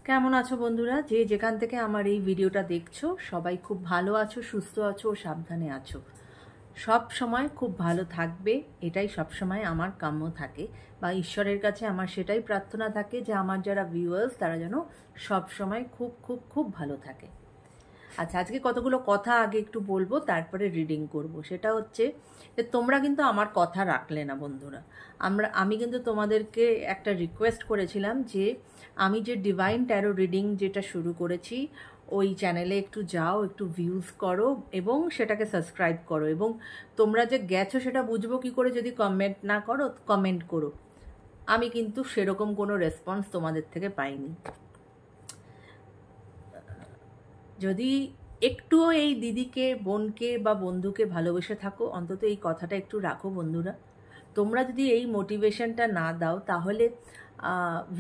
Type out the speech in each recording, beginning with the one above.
কেমন আছো বন্ধুরা? যে যেখান থেকে আমার এই ভিডিওটা দেখছো সবাই খুব ভালো আছো, সুস্থ আছো ও সাবধানে আছো। সব সময় খুব ভালো থাকবে, এটাই সব সময় আমার কাম্য থাকে, বা ঈশ্বরের কাছে আমার সেটাই প্রার্থনা থাকে যে আমার যারা ভিউয়ার্স তারা যেন সব সময় খুব খুব খুব ভালো থাকে। আচ্ছা, আজকে কতগুলো কথা আগে একটু বলবো, তারপরে রিডিং করব। সেটা হচ্ছে যে তোমরা কিন্তু আমার কথা রাখলে না বন্ধুরা। আমি কিন্তু তোমাদেরকে একটা রিকোয়েস্ট করেছিলাম যে আমি যে ডিভাইন ট্যারো রিডিং যেটা শুরু করেছি ওই চ্যানেলে একটু যাও, একটু ভিউজ করো এবং সেটাকে সাবস্ক্রাইব করো, এবং তোমরা যে গেছো সেটা বুঝবো কী করে যদি কমেন্ট না করো, কমেন্ট করো। আমি কিন্তু সেরকম কোনো রেসপন্স তোমাদের থেকে পাইনি। যদি একটুও এই দিদিকে, বোনকে বা বন্ধুকে ভালোবেসে থাকো, অন্তত এই কথাটা একটু রাখো বন্ধুরা। তোমরা যদি এই মোটিভেশনটা না দাও তাহলে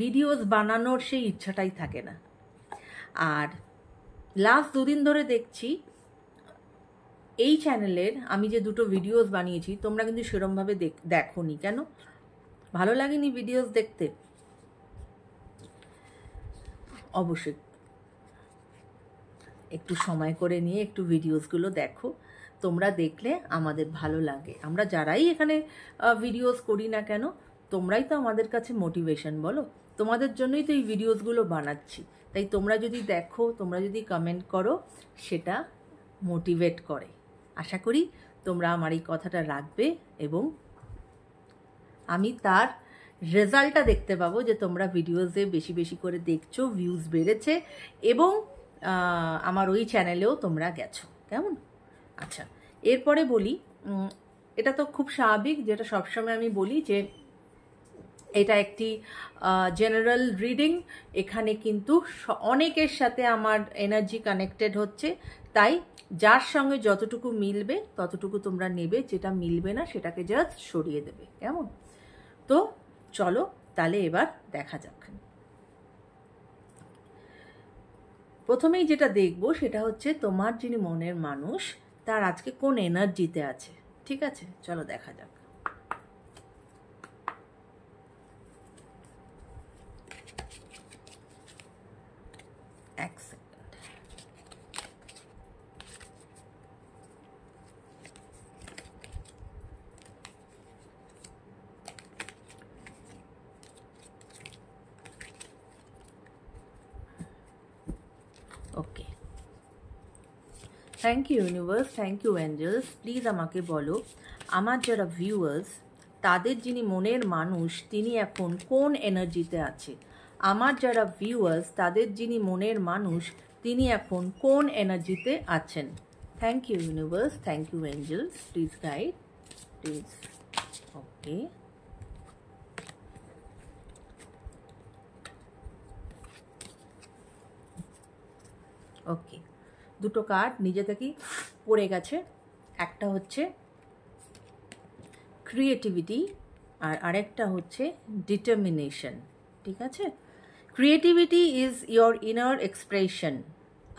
ভিডিওস বানানোর সেই ইচ্ছাটাই থাকে না। আর লাস্ট দুদিন ধরে দেখছি এই চ্যানেলের আমি যে দুটো ভিডিওস বানিয়েছি তোমরা কিন্তু সেরমভাবে দেখোনি। কেন? ভালো লাগেনি ভিডিওস দেখতে? অবশ্যই একটু সময় করে নিয়ে একটু ভিডিওসগুলো দেখো। তোমরা দেখলে আমাদের ভালো লাগে। আমরা যারাই এখানে ভিডিওস করি না কেন, তোমরাই তো আমাদের কাছে মোটিভেশন, বলো। তোমাদের জন্যই তো এই ভিডিওসগুলো বানাচ্ছি। তাই তোমরা যদি দেখো, তোমরা যদি কমেন্ট করো, সেটা মোটিভেট করে। আশা করি তোমরা আমার এই কথাটা রাখবে এবং আমি তার রেজাল্টটা দেখতে পাবো যে তোমরা ভিডিওসে বেশি বেশি করে দেখছো, ভিউজ বেড়েছে এবং আমার ওই চ্যানেলেও তোমরা গেছো। কেমন? আচ্ছা, এরপরে বলি, এটা তো খুব স্বাভাবিক, যেটা সবসময় আমি বলি যে এটা একটি জেনারেল রিডিং। এখানে কিন্তু অনেকের সাথে আমার এনার্জি কানেক্টেড হচ্ছে, তাই যার সঙ্গে যতটুকু মিলবে ততটুকু তোমরা নেবে, যেটা মিলবে না সেটাকে জাস্ট সরিয়ে দেবে। কেমন? তো চলো তাহলে এবার দেখা যাক। প্রথমেই যেটা দেখব সেটা হচ্ছে তোমার যিনি মনের মানুষ তার আজকে কোন এনার্জিতে আছে। ঠিক আছে, চলো দেখা যাক। এক second. Okay, thank you universe, thank you angels. Please আমাকে বলো আমার যারা ভিউয়ার্স তাদের যিনি মনের মানুষ তিনি এখন কোন এনার্জিতে আছে। আমার যারা ভিউয়ার্স তাদের যিনি মনের মানুষ তিনি এখন কোন এনার্জিতে আছেন। Thank you universe, thank you angels, please guide, please. Okay, okay, দুটো কার্ড নিজে থেকেই পড়ে গেছে। একটা হচ্ছে ক্রিয়েটিভিটি আর আরেকটা হচ্ছে ডিটারমিনেশন। ঠিক আছে? Creativity is your inner expression,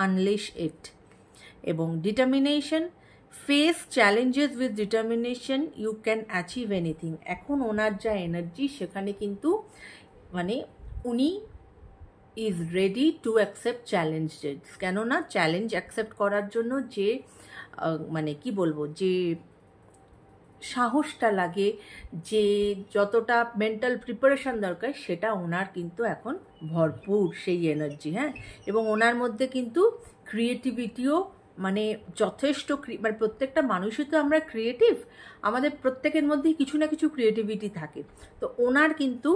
unleash it. এবং determination, face challenges with determination, you can achieve anything. এখন ওনার যা এনার্জি সেখানে কিন্তু মানে উনি is ready to accept challenges. কেননা চ্যালেঞ্জ অ্যাকসেপ্ট করার জন্য যে মানে কি বলবো, যে সাহসটা লাগে, যে যতটা মেন্টাল প্রিপারেশন দরকার সেটা ওনার কিন্তু এখন ভরপুর সেই এনার্জি। হ্যাঁ, এবং ওনার মধ্যে কিন্তু ক্রিয়েটিভিটিও মানে যথেষ্ট, মানে প্রত্যেকটা মানুষই তো আমরা ক্রিয়েটিভ, আমাদের প্রত্যেকের মধ্যেই কিছু না কিছু ক্রিয়েটিভিটি থাকে। তো ওনার কিন্তু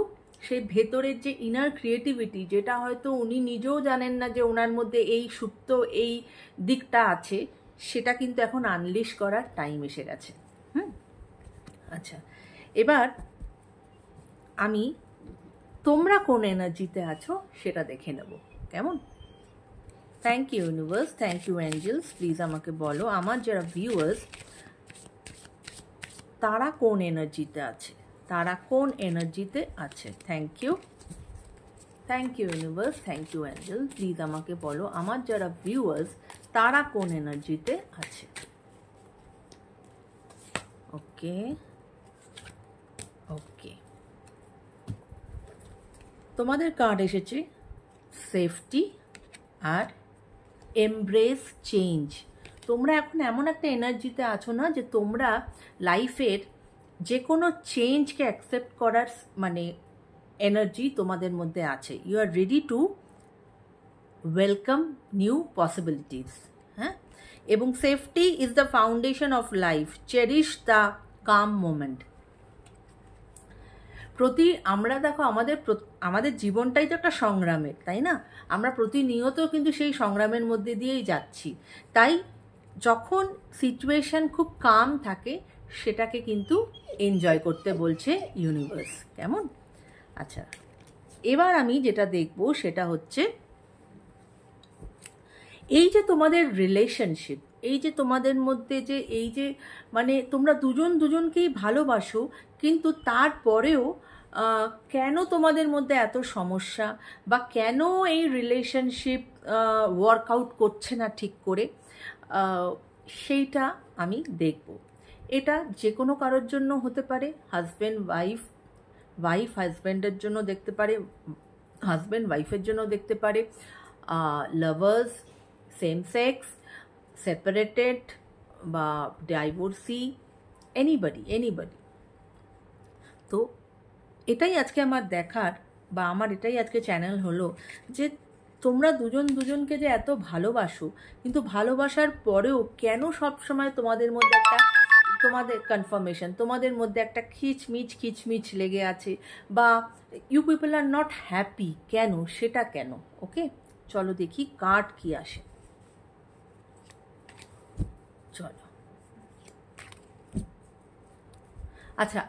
সেই ভেতরের যে ইনার ক্রিয়েটিভিটি, যেটা হয়তো উনি নিজেও জানেন না যে ওনার মধ্যে এই সুপ্ত এই দিকটা আছে, সেটা কিন্তু এখন আনলিশ করার টাইম এসে গেছে। আচ্ছা, এবার আমি তোমরা কোন এনার্জিতে আছো সেটা দেখে নেব। কেমন? Thank you universe, thank you angels, please আমাকে বলো আমার যারা ভিউয়ার্স তারা কোন এনার্জিতে আছে, তারা কোন এনার্জিতে আছে। Thank you, thank you universe, thank you angel, please আমাকে বলো আমার যারা ভিউয়ার্স তারা কোন এনার্জিতে আছে। ওকে, ওকে, তোমাদের কার্ড এসেছে সেফটি আর এমব্রেস চেঞ্জ। তোমরা এখন এমন একটা এনার্জিতে আছো না যে তোমরা লাইফের যে কোনো চেঞ্জকে অ্যাকসেপ্ট করার মানে এনার্জি তোমাদের মধ্যে আছে। You are ready to welcome new possibilities. হ্যাঁ, এবং safety is the foundation of life, cherish the calm moment. আমরা দেখো আমাদের জীবনটাই তো একটা সংগ্রামের, তাই না? আমরা প্রতিনিয়ত কিন্তু সেই সংগ্রামের মধ্যে দিয়েই যাচ্ছি। তাই যখন সিচুয়েশন খুব কাম থাকে সেটাকে কিন্তু এনজয় করতে বলছে ইউনিভার্স। কেমন? আচ্ছা, এবার আমি যেটা দেখব সেটা হচ্ছে এই যে তোমাদের রিলেশনশিপ, এই যে তোমাদের মধ্যে যে এই যে মানে তোমরা দুজন দুজনকেই ভালোবাসো, কিন্তু তারপরেও কেন তোমাদের মধ্যে এত সমস্যা, বা কেন এই রিলেশনশিপ ওয়ার্কআউট করছে না ঠিক করে, সেইটা আমি দেখব। এটা যে কোনো কারোর জন্য হতে পারে, হাজব্যান্ড ওয়াইফ, ওয়াইফ হাজব্যান্ডের জন্য দেখতে পারে, হাজব্যান্ড ওয়াইফের জন্য দেখতে পারে, লাভার্স, সেম সেক্স, সেপারেটেড বা ডাইভোর্সি, এনিবডি। তো এটাই আজকে আমার দেখার, বা আমার এটাই আজকে চ্যানেল হলো যে তোমরা দুজন দুজনকে যে এত ভালোবাসো, কিন্তু ভালোবাসার পরেও কেন সবসময় তোমাদের মধ্যে একটা তোমাদের কনফার্মেশন, তোমাদের মধ্যে একটা খিচমিচ লেগে আছে, বা you people are not happy, কেন, সেটা কেন? ওকে, চলো দেখি কার্ড কি আসে। চলো, আচ্ছা,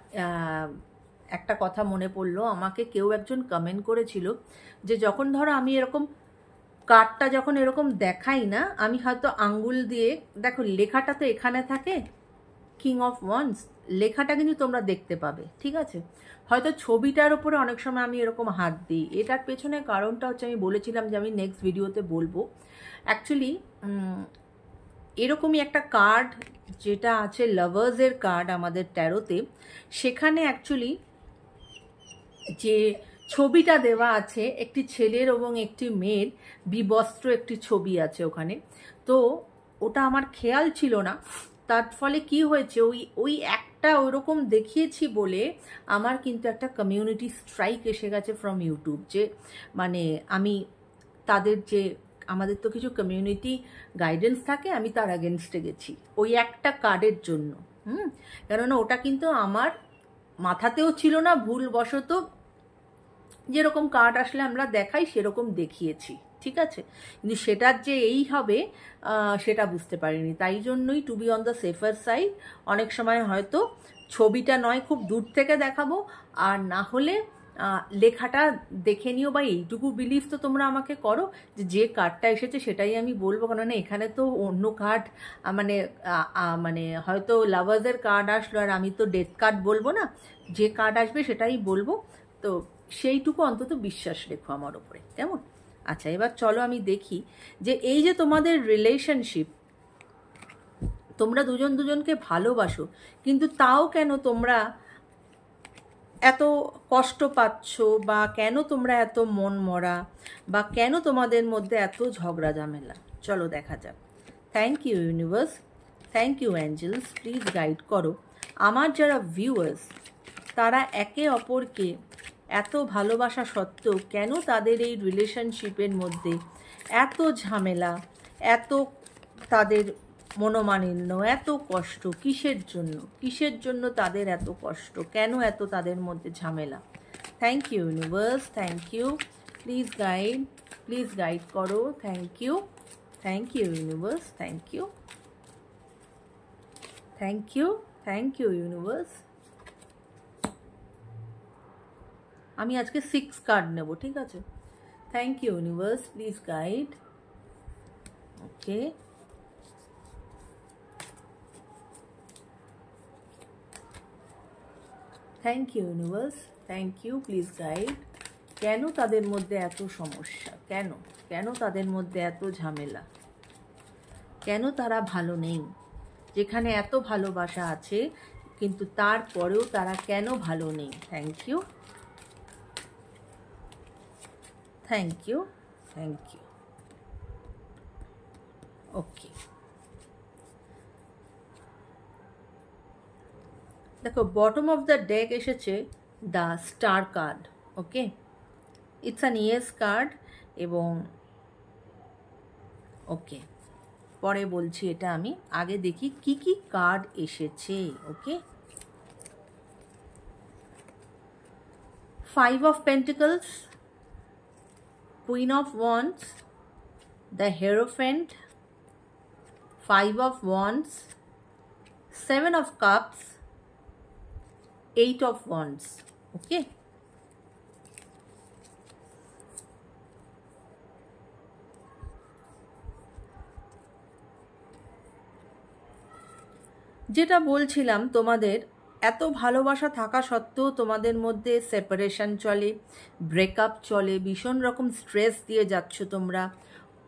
একটা কথা মনে পড়লো, আমাকে কেউ একজন কমেন্ট করেছিল যে যখন ধরো আমি এরকম কার্ডটা যখন এরকম দেখাই না, আমি হয়তো আঙ্গুল দিয়ে, দেখো লেখাটা তো এখানে থাকে, কিং অফ ওয়ান্স, লেখাটা কিন্তু তোমরা দেখতে পাবে, ঠিক আছে? হয়তো ছবিটার উপরে অনেক সময় আমি এরকম হাত দিই। এটার পেছনে কারণটা হচ্ছে, আমি বলেছিলাম যে আমি নেক্সট ভিডিওতে বলবো। অ্যাকচুয়ালি এরকমই একটা কার্ড যেটা আছে লাভার্সের কার্ড আমাদের ট্যারোতে, সেখানে অ্যাকচুয়ালি যে ছবিটা দেওয়া আছে একটি ছেলের এবং একটি মেয়ের বিবস্ত্র একটি ছবি আছে ওখানে। তো ওটা আমার খেয়াল ছিল না, তার ফলে কি হয়েছে, ওই একটা ওইরকম দেখিয়েছি বলে আমার কিন্তু একটা কমিউনিটি স্ট্রাইক এসে গেছে ফ্রম ইউটিউব, যে মানে আমি তাদের যে আমাদের তো কিছু কমিউনিটি গাইডেন্স থাকে, আমি তার অ্যাগেনস্টে গেছি ওই একটা কার্ডের জন্য। কেননা ওটা কিন্তু আমার মাথাতেও ছিল না, ভুলবশত যেরকম কার্ড আসলে আমরা দেখাই সেরকম দেখিয়েছি, ঠিক আছে? কিন্তু সেটার যে এই হবে সেটা বুঝতে পারিনি। তাই জন্যই to be on the safer side অনেক সময় হয়তো ছবিটা নয় খুব দূর থেকে দেখাবো, আর না হলে লেখাটা দেখে নিও, বা এইটুকু বিলিভ তো তোমরা আমাকে করো যে কার্ডটা এসেছে সেটাই আমি বলবো। কারণ এখানে তো অন্য কার্ড মানে মানে হয়তো লাভার্সের কার্ড আসলো, আর আমি তো ডেথ কার্ড বলবো না, যে কার্ড আসবে সেটাই বলবো। তো সেইটুকু অন্তত বিশ্বাস রেখো আমার ওপরে, কেমন? আচ্ছা, এবার চলো আমি দেখি যে এই যে তোমাদের রিলেশনশিপ, তোমরা দুজন দুজনকে ভালোবাসো, কিন্তু তাও কেন তোমরা এত কষ্ট পাচ্ছ, বা কেন তোমরা এত মন মরা, বা কেন তোমাদের মধ্যে এত ঝগড়া ঝামেলা? চলো দেখা যাক। Thank you universe, thank you angels, please guide করো আমার যারা ভিউয়ার্স, তারা একে অপরকে এত ভালোবাসা সত্ত্বেও কেন তাদের এই রিলেশনশিপের মধ্যে এত ঝামেলা, এত তাদের মনোমালিন্য, এত কষ্ট, কিসের জন্য তাদের এত কষ্ট, কেন এত তাদের মধ্যে ঝামেলা? Thank you universe, thank you, please guide করো। Thank you universe, thank you universe. আমি আজকে 6 কার্ড নেব, ঠিক আছে? Thank you universe, please guide. Okay, thank you universe, thank you, please guide. কেন তাদের মধ্যে এত সমস্যা, কেন তাদের মধ্যে এত ঝামেলা, কেন তারা ভালো নেই? যেখানে এত ভালোবাসা আছে কিন্তু তারপরেও তারা কেন ভালো নেই? Thank you, thank you. Okay, দেখো বটম অফ দ্য ডেক এসেছে the star card. Okay, it's an yes card. এবং ওকে, পরে বলছি এটা, আমি আগে দেখি কি কি কার্ড এসেছে। ওকে, 5 of Pentacles, Queen of Wands, the Hierophant, 5 of Wands, 7 of Cups, 8 of Wands. Okay, যেটা বলছিলাম, তোমাদের এত ভালোবাসা থাকা সত্ত্বেও তোমাদের মধ্যে সেপারেশন চলে, ব্রেকআপ চলে, ভীষণ রকম স্ট্রেস দিয়ে যাচ্ছ তোমরা,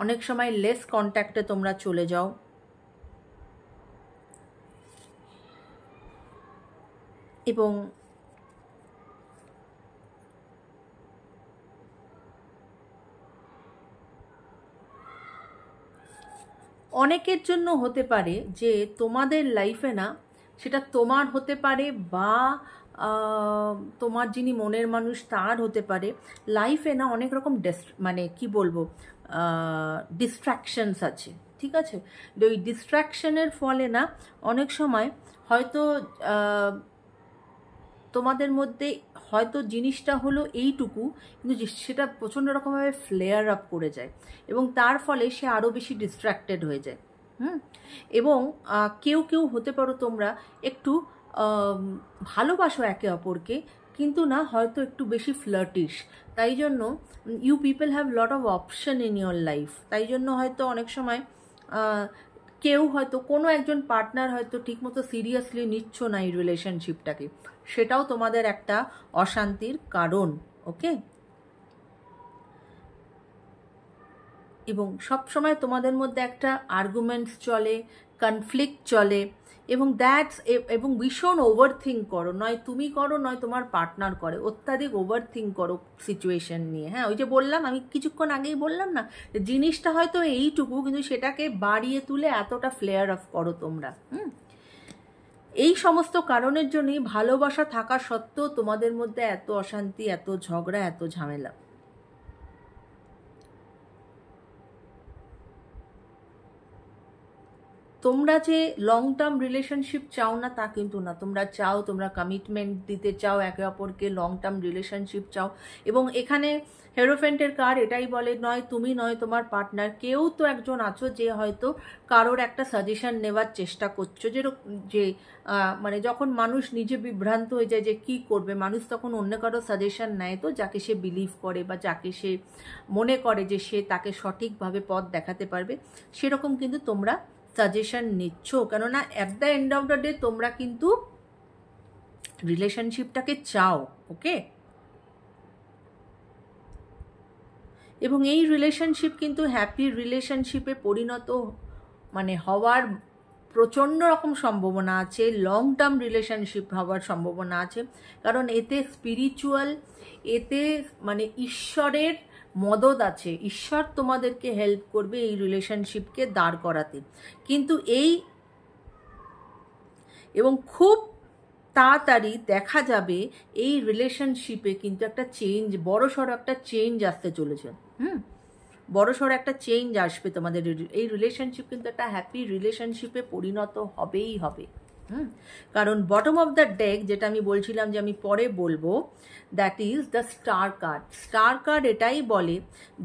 অনেক সময় লেস কন্ট্যাক্টে তোমরা চলে যাও। এবং অনেকের জন্য হতে পারে যে তোমাদের লাইফে না, সেটা তোমার হতে পারে বা তোমার যিনি মনের মানুষ তার হতে পারে, লাইফে না অনেক রকম মানে কি বলবো, ডিস্ট্র্যাকশনস আছে, ঠিক আছে? ওই ডিস্ট্র্যাকশনের ফলে না অনেক সময় হয়তো তোমাদের মধ্যে হয়তো জিনিসটা হলো এইটুকু, কিন্তু সেটা প্রচণ্ড রকমভাবে ফ্লেয়ার আপ করে যায় এবং তার ফলে সে আরও বেশি ডিস্ট্র্যাক্টেড হয়ে যায়। এবং কেউ কেউ হতে পারো তোমরা একটু ভালোবাসো একে অপরকে, কিন্তু না হয়তো একটু বেশি ফ্লার্টিশ, তাই জন্য you people have lot of option in your life. তাই জন্য হয়তো অনেক সময় কেউ হয়তো কোনো একজন পার্টনার হয়তো ঠিকমতো সিরিয়াসলি নিচ্ছ না এই রিলেশনশিপটাকে, সেটাও তোমাদের একটা অশান্তির কারণ। ওকে, এবং সব সময় তোমাদের মধ্যে একটা আর্গুমেন্টস চলে, কনফ্লিক্ট চলে, এবং এবং ভীষণ ওভার থিঙ্ক করো, নয় তুমি করো নয় তোমার পার্টনার করে, অত্যাধিক ওভার থিঙ্ক করো সিচুয়েশন নিয়ে। হ্যাঁ, ওই যে বললাম, আমি কিছুক্ষণ আগেই বললাম না, জিনিসটা হয়তো এইটুকু, কিন্তু সেটাকে বাড়িয়ে তুলে এতটা ফ্লেয়ার অফ করো তোমরা। এই সমস্ত কারণের জন্যই ভালোবাসা থাকা সত্ত্বেও তোমাদের মধ্যে এত অশান্তি, এত ঝগড়া, এত ঝামেলা। তোমরা যে লং টার্ম রিলেশনশিপ চাও না তা কিন্তু না, তোমরা চাও, তোমরা কমিটমেন্ট দিতে চাও, একে অপরকে লং টার্ম রিলেশনশিপ চাও। এবং এখানে হেরোফেন্টের কার্ড এটাই বলে, নয় তুমি নয় তোমার পার্টনার, কেউ তো একজন আছো যে হয়তো কারোর একটা সাজেশন নেওয়ার চেষ্টা করছো, যে মানে যখন মানুষ নিজে বিভ্রান্ত হয়ে যায় যে কি করবে, মানুষ তখন অন্য কারো সাজেশন নেয়, তো যাকে সে বিলিভ করে বা যাকে সে মনে করে যে সে তাকে সঠিকভাবে পথ দেখাতে পারবে, সেরকম কিন্তু তোমরা সাজেশন নিচ্ছ। কেননা at the end of the day তোমরা কিন্তু রিলেশনশিপটাকে চাও। ওকে, এবং এই রিলেশনশিপ কিন্তু হ্যাপি রিলেশনশিপে পরিণত মানে হওয়ার প্রচণ্ড রকম সম্ভাবনা আছে, লং টার্ম রিলেশনশিপ হওয়ার সম্ভাবনা আছে, কারণ এতে স্পিরিচুয়াল, এতে মানে ঈশ্বরের মদত আছে, ঈশ্বর তোমাদেরকে হেল্প করবে এই রিলেশনশিপকে দাঁড় করাতে। কিন্তু এবং খুব তাড়াতাড়ি দেখা যাবে এই রিলেশনশিপে কিন্তু একটা চেঞ্জ, বড়সড় একটা চেঞ্জ আসতে চলেছে। বড়সড় একটা চেঞ্জ আসবে তোমাদের, এই রিলেশনশিপ কিন্তু একটা হ্যাপি রিলেশনশিপে পরিণত হবেই হবে। কারণ বটম অফ দ্য ডেক, যেটা আমি বলছিলাম যে আমি পরে বলবো, that is the star card. Star card এটাই বলে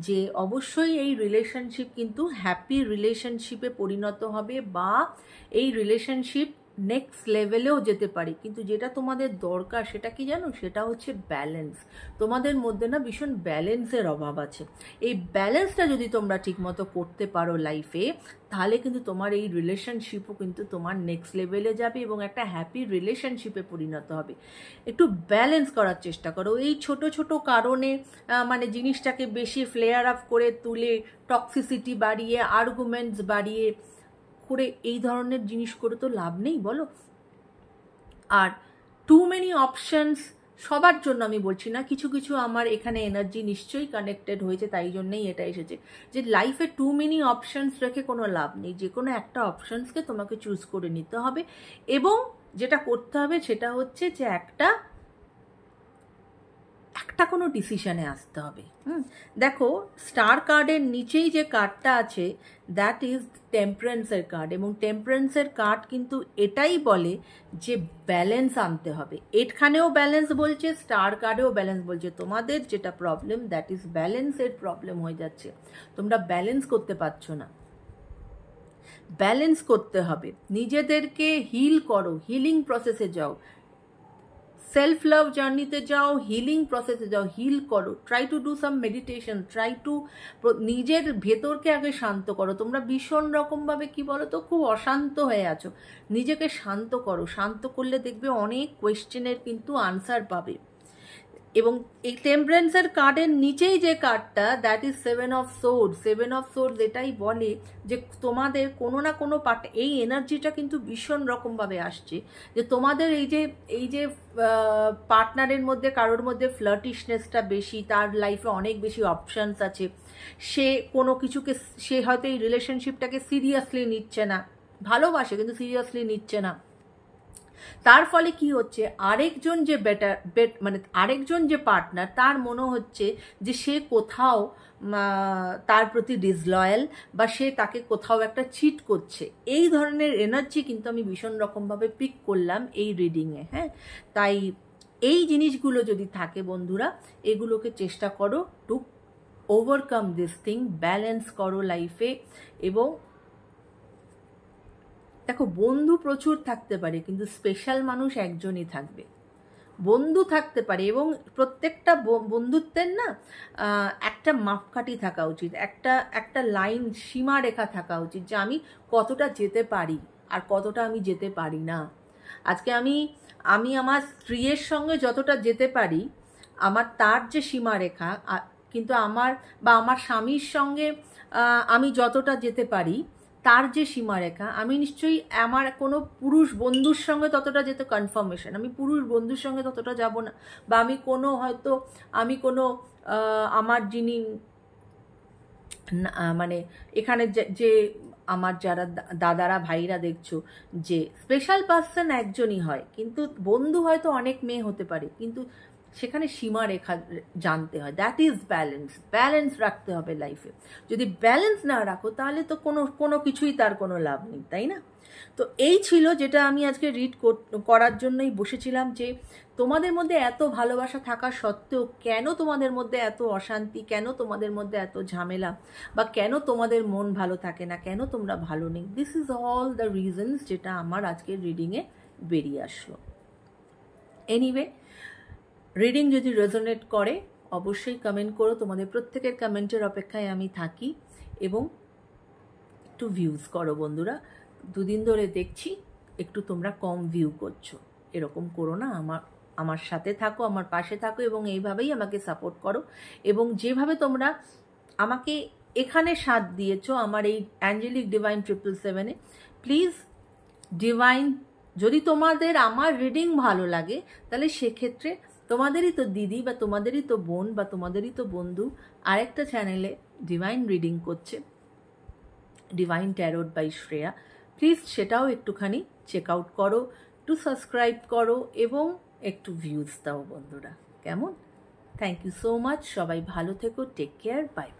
যে অবশ্যই এই রিলেশনশিপ কিন্তু হ্যাপি রিলেশনশিপে পরিণত হবে, বা এই রিলেশনশিপ নেক্সট লেভেলেও যেতে পারে। কিন্তু যেটা তোমাদের দরকার সেটা কি জানো, সেটা হচ্ছে ব্যালেন্স। তোমাদের মধ্যে না ভীষণ ব্যালেন্সের অভাব আছে। এই ব্যালেন্সটা যদি তোমরা ঠিকমতো করতে পারো লাইফে, তাহলে কিন্তু তোমার এই রিলেশনশিপও কিন্তু তোমার নেক্সট লেভেলে যাবে এবং একটা হ্যাপি রিলেশনশিপে পরিণত হবে। একটু ব্যালেন্স করার চেষ্টা করো। এই ছোট ছোট কারণে মানে জিনিসটাকে বেশি ফ্লেয়ার আপ করে তুলে, টক্সিসিটি বাড়িয়ে, আর্গুমেন্টস বাড়িয়ে করে এই ধরনের জিনিস করে তো লাভ নেই, বলো? আর টু মেনি অপশনস সবার জন্য আমি বলছি না, কিছু কিছু আমার এখানে এনার্জি নিশ্চয়ই কানেক্টেড হয়েছে, তাই জন্যই এটা এসেছে যে লাইফে টু মেনি অপশানস রেখে কোনো লাভ নেই। যে কোনো একটা অপশানসকে তোমাকে চুজ করে নিতে হবে, এবং যেটা করতে হবে সেটা হচ্ছে যে একটা কোনো ডিসিশনে আসতে হবে। দেখো, স্টার কার্ডের নিচেই যে কার্ডটা আছে দ্যাট ইজ টেম্পারেন্সের কার্ড, এবং টেম্পারেন্সের কার্ড কিন্তু এটাই বলে যে ব্যালেন্স আনতে হবে। এখানেও ব্যালেন্স বলছে, স্টার কার্ডেও ব্যালেন্স বলছে। তোমাদের যেটা প্রবলেম দ্যাট ইজ ব্যালেন্সের প্রবলেম হয়ে যাচ্ছে, তোমরা ব্যালেন্স করতে পারছো না। ব্যালেন্স করতে হবে, নিজেদেরকে হিল করো, হিলিং প্রসেসে যাও, সেলফ লাভ জার্নিতে যাও, হিলিং প্রসেসে যাও, হিল করো, try to do some meditation, try to নিজের ভেতরকে আগে শান্ত করো। তোমরা ভীষণ রকমভাবে কি বলো তো, খুব অশান্ত হয়ে আছো, নিজেকে শান্ত করো। শান্ত করলে দেখবে অনেক কোয়েশ্চেনের কিন্তু আনসার পাবে। এবং এই টেম্পারেন্সের কার্ডের নিচেই যে কার্ডটা that is seven of swords. Seven of swords এটাই বলে যে তোমাদের কোনো না কোনো পার্ট, এই এনার্জিটা কিন্তু ভীষণ রকমভাবে আসছে যে তোমাদের এই যে পার্টনারের মধ্যে কারোর মধ্যে ফ্লার্টিশনেসটা বেশি, তার লাইফে অনেক বেশি অপশানস আছে, সে কোনো কিছুকে, সে হয়তো এই রিলেশনশিপটাকে সিরিয়াসলি নিচ্ছে না, ভালোবাসে কিন্তু সিরিয়াসলি নিচ্ছে না। তার ফলে কি হচ্ছে, আরেকজন যে মানে আরেকজন যে পার্টনার, তার মনে হচ্ছে যে সে কোথাও তার প্রতি ডিসলয়াল, বা সে তাকে কোথাও একটা চিট করছে। এই ধরনের এনার্জি কিন্তু আমি ভীষণ রকমভাবে পিক করলাম এই রিডিংয়ে। হ্যাঁ, তাই এই জিনিসগুলো যদি থাকে বন্ধুরা, এগুলোকে চেষ্টা করো to overcome this thing, balance করো লাইফে। এবং দেখো, বন্ধু প্রচুর থাকতে পারে কিন্তু স্পেশাল মানুষ একজনই থাকবে। বন্ধু থাকতে পারে, এবং প্রত্যেকটা বন্ধুত্বের না একটা মাপকাঠি থাকা উচিত, একটা লাইন, সীমারেখা থাকা উচিত যে আমি কতটা যেতে পারি আর কতটা আমি যেতে পারি না। আজকে আমি আমার স্ত্রীর সঙ্গে যতটা যেতে পারি, আমার তার যে সীমারেখা, কিন্তু আমার স্বামীর সঙ্গে আমি যতটা যেতে পারি, তার যে সীমারেখা, আমি নিশ্চয়ই আমার কোনো পুরুষ বন্ধুর সঙ্গে ততটা যেতে কনফার্মেশন, আমি পুরুষ বন্ধুর সঙ্গে ততটা যাব না। বা আমি কোনো আমার যিনি মানে এখানে যে আমার যারা দাদারা ভাইরা দেখছো, যে স্পেশাল পার্সন একজনই হয়, কিন্তু বন্ধু হয়তো অনেক মেয়ে হতে পারে, কিন্তু সেখানে সীমারেখা জানতে হয়। That is balance. ব্যালেন্স রাখতে হবে লাইফে। যদি ব্যালেন্স না রাখো তাহলে তো কোনো কিছুই তার কোনো লাভ নেই, তাই না? তো এই ছিল যেটা আমি আজকে রিড করার জন্যই বসেছিলাম, যে তোমাদের মধ্যে এত ভালোবাসা থাকা সত্ত্বেও কেন তোমাদের মধ্যে এত অশান্তি, কেন তোমাদের মধ্যে এত ঝামেলা, বা কেন তোমাদের মন ভালো থাকে না, কেন তোমরা ভালো নেই। This is all the reasons যেটা আমার আজকের রিডিংয়ে বেরিয়ে আসলো। এনিওয়ে, রিডিং যদি রেজোনেট করে অবশ্যই কমেন্ট করো, তোমাদের প্রত্যেকের কমেন্টের অপেক্ষায় আমি থাকি। এবং একটু ভিউজ করো বন্ধুরা, দুদিন ধরে দেখছি একটু তোমরা কম ভিউ করছো, এরকম করো না। আমার সাথে থাকো, আমার পাশে থাকো, এবং এইভাবেই আমাকে সাপোর্ট করো। এবং যেভাবে তোমরা আমাকে এখানে সাথ দিয়েছো আমার এই অ্যাঞ্জেলিক ডিভাইন 777-এ, প্লিজ ডিভাইন, যদি তোমাদের আমার রিডিং ভালো লাগে তাহলে সেক্ষেত্রে তোমাদেরই তো দিদি, বা তোমাদেরই তো বোন, বা তোমাদেরই তো বন্ধু আরেকটা চ্যানেলে ডিভাইন রিডিং করছে, divine tarot by Shreya. Please সেটাও একটুখানি চেক আউট করো, একটু সাবস্ক্রাইব করো, এবং একটু ভিউজ দাও বন্ধুরা, কেমন? Thank you so much. সবাই ভালো থেকো, টেক কেয়ার, বাই।